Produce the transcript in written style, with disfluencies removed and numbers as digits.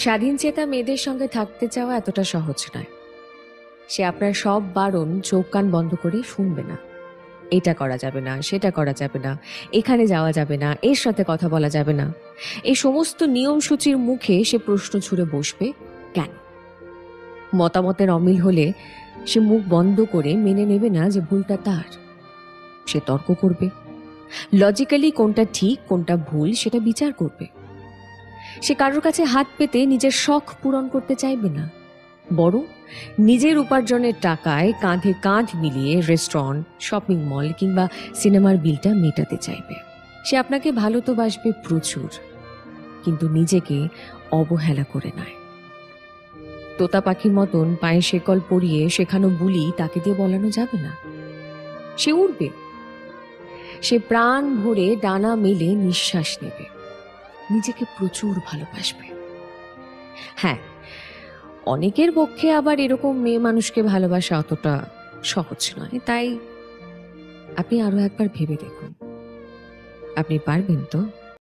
স্বাধীন চেতা মেয়েদের সঙ্গে থাকতে চাওয়া এতটা সহজ নয়। সে আপনার সব বারণ চোখ কান বন্ধ করে শুনবে না। এটা করা যাবে না, সেটা করা যাবে না, এখানে যাওয়া যাবে না, এর সাথে কথা বলা যাবে না, এই সমস্ত নিয়মসূচির মুখে সে প্রশ্ন ছুড়ে বসবে কেন। মতামতের অমিল হলে সে মুখ বন্ধ করে মেনে নেবে না যে ভুলটা তার। সে তর্ক করবে, লজিক্যালি কোনটা ঠিক কোনটা ভুল সেটা বিচার করবে। সে কারোর কাছে হাত পেতে নিজের শখ পূরণ করতে চাইবে না, বরং নিজের উপার্জনের টাকায় কাঁধে কাঁধ মিলিয়ে রেস্টুরেন্ট, শপিং মল কিংবা সিনেমার বিলটা মেটাতে চাইবে। সে আপনাকে ভালো তো বাসবে প্রচুর, কিন্তু নিজেকে অবহেলা করে নয়। তোতা পাখির মতন পায়ে শেকল পরিয়ে শেখানো বুলি তাকে দিয়ে বলানো যাবে না। সে উড়বে, সে প্রাণ ভরে ডানা মেলে নিঃশ্বাস নেবে, নিজেকে প্রচুর ভালোবাসবে। হ্যাঁ, অনেকের পক্ষে আবার এরকম মেয়ে মানুষকে ভালোবাসা অতটা সহজ নয়। তাই আপনি আরো একবার ভেবে দেখুন, আপনি পারবেন তো?